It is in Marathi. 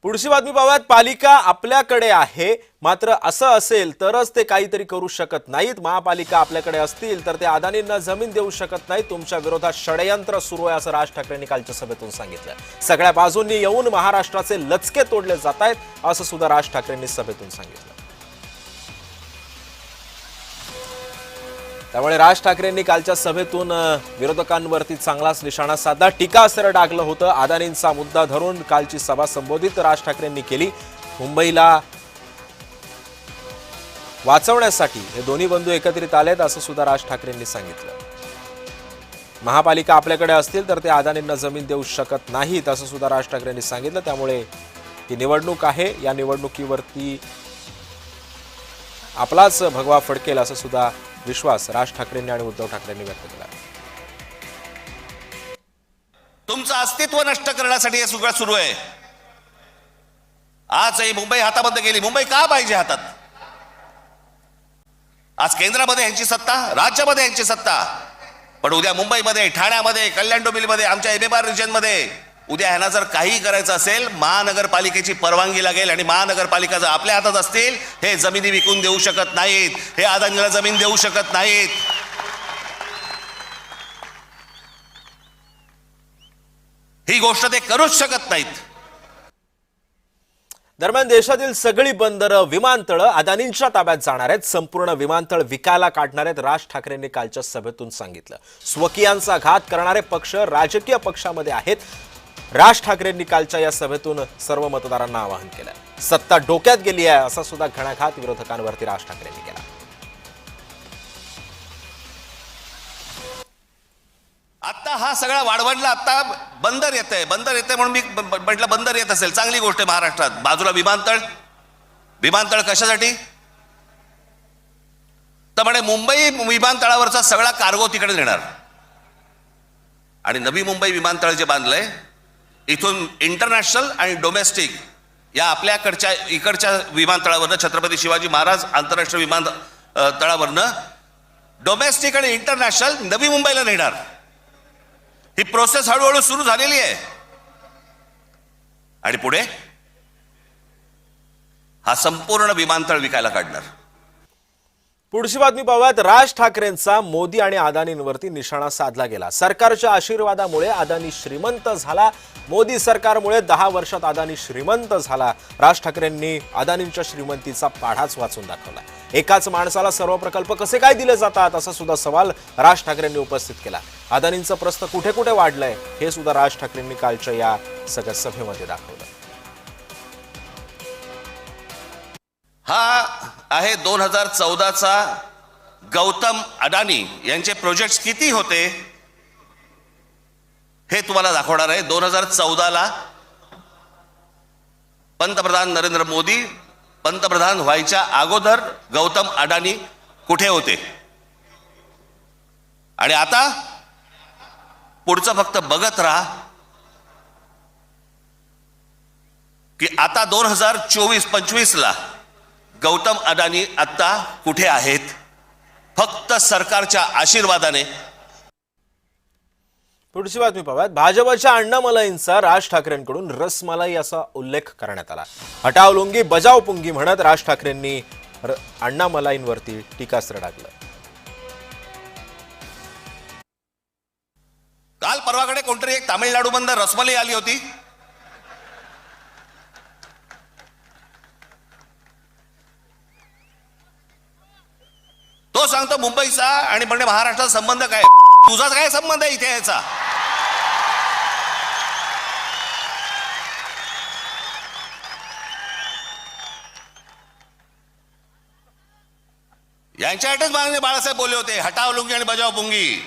पुढची बातमी पाहूयात. पालिका आपल्याकडे आहे, मात्र असं असेल तरच ते काहीतरी करू शकत नाहीत. महापालिका आपल्याकडे असतील तर ते अदानींना जमीन देऊ शकत नाहीत. तुमच्या विरोधात षडयंत्र सुरू आहे असं राज ठाकरेंनी कालच्या सभेतून सांगितलं. सगळ्या बाजूंनी येऊन महाराष्ट्राचे लचके तोडले जात आहेत असं सुद्धा राज ठाकरेंनी सभेतून सांगितलं. त्यामुळे राज ठाकरेंनी कालच्या सभेतून विरोधकांवरती चांगलाच निशाणा साधला. टीकास्त्र डागलं होतं. अदानींचा मुद्दा धरून कालची सभा संबोधित राज ठाकरेंनी केली. मुंबईला वाचवण्यासाठी हे दोन्ही बंधू एकत्रित आलेत असं सुद्धा राज ठाकरेंनी सांगितलं. महापालिका आपल्याकडे असतील तर ते अदानींना जमीन देऊ शकत नाहीत असं सुद्धा राज ठाकरेंनी सांगितलं. त्यामुळे ही निवडणूक आहे, या निवडणुकीवरती आपलाच भगवा फडकेल असं सुद्धा विश्वास राज ठाकरेंनी आणि उद्धव ठाकरेंनी व्यक्त केला. तुमचं अस्तित्व नष्ट करण्यासाठी हे सगळं सुरू आहे. आज ही मुंबई हाताबंद केली. मुंबई का पाहिजे हातात? आज केंद्रामध्ये यांची सत्ता, राज्यामध्ये यांची सत्ता, पण उद्या मुंबईमध्ये, ठाण्यामध्ये, कल्याण डोंबिवलीमध्ये, आमच्या एमएमआर रिजनमध्ये उद्या ह्यांना जर काही करायचं असेल महानगरपालिकेची परवानगी लागेल. आणि महानगरपालिका जर आपल्या हातात असतील हे जमिनी विकून देऊ शकत नाहीत. हे अदानीला जमीन देऊ शकत नाहीत. ही गोष्ट ते करूच शकत नाहीत. दरम्यान देशातील सगळी बंदरं, विमानतळं अदानींच्या ताब्यात जाणार आहेत. संपूर्ण विमानतळ विकायला काढणार आहेत राज ठाकरेंनी कालच्या सभेतून सांगितलं. स्वकीयांचा घात करणारे पक्ष राजकीय पक्षामध्ये आहेत. राज ठाकरेंनी कालच्या या सभेतून सर्व मतदारांना आवाहन केलं. सत्ता डोक्यात गेली आहे असा सुद्धा घणाघात विरोधकांवरती राज ठाकरेंनी केला. आता हा सगळा वाढवणला, आता बंदर येतंय म्हणून मी म्हटलं बंदर येत असेल चांगली गोष्ट आहे. महाराष्ट्रात बाजूला विमानतळ कशासाठी? तर म्हणे मुंबई विमानतळावरचा सगळा कार्गो तिकडे नेणार. आणि नवी मुंबई विमानतळ जे बांधलंय इथून इंटरनॅशनल आणि डोमेस्टिक या आपल्याकडच्या इकडच्या विमानतळावरनं, छत्रपती शिवाजी महाराज आंतरराष्ट्रीय विमानतळावरनं डोमेस्टिक आणि इंटरनॅशनल नवी मुंबईला नेणार. ही प्रोसेस हळूहळू सुरू झालेली आहे. आणि पुढे हा संपूर्ण विमानतळ विकायला काढणार. पुढची बातमी पाहूयात. राज ठाकरेंचा मोदी आणि अदानींवरती निशाणा साधला गेला. सरकारच्या आशीर्वादामुळे अदानी श्रीमंत झाला. मोदी सरकारमुळे 10 वर्षात अदानी श्रीमंत झाला. राज ठाकरेंनी अदानींच्या श्रीमंतीचा पाढाच वाचून दाखवला. एकाच माणसाला सर्व प्रकल्प कसे काय दिले जातात असा सुद्धा सवाल राज ठाकरेंनी उपस्थित केला. अदानींचं प्रस्थ कुठे कुठे वाढलंय हे सुद्धा राज ठाकरेंनी कालच्या या सगळ्या सभेमध्ये दाखवलं. हा आहे 2014चा गौतम अडानी यांचे प्रोजेक्ट्स किती होते हे तुम्हाला दाखवणार आहे. 2014ला पंतप्रधान नरेंद्र मोदी पंतप्रधान व्हायच्या अगोदर गौतम अडानी कुठे होते आणि आता पुढचं फक्त बघत राहा की आता 2024-25ला गौतम अडानी आता कुठे आहेत. फक्त सरकारच्या आशीर्वादाने. पुढची बातमी पाहूयात. भाजपच्या अण्णामलाईंचा राज ठाकरेंकडून रसमलाई असा उल्लेख करण्यात आला. हटाव लुंगी बजाव पुंगी म्हणत राज ठाकरेंनी अण्णामलाईंवरती टीकास्त्र डागलं. काल परवाकडे कोणतरी एक तामिळनाडू बंदर रसमलाई आली होती. तो सांगतो मुंबईचा आणि म्हणजे महाराष्ट्राचा संबंध काय? तुझा काय संबंध आहे इथे याचा? यांच्यासाठीच माननीय बाळासाहेब बोलले होते हटाव लुंगी आणि बजाव पुंगी.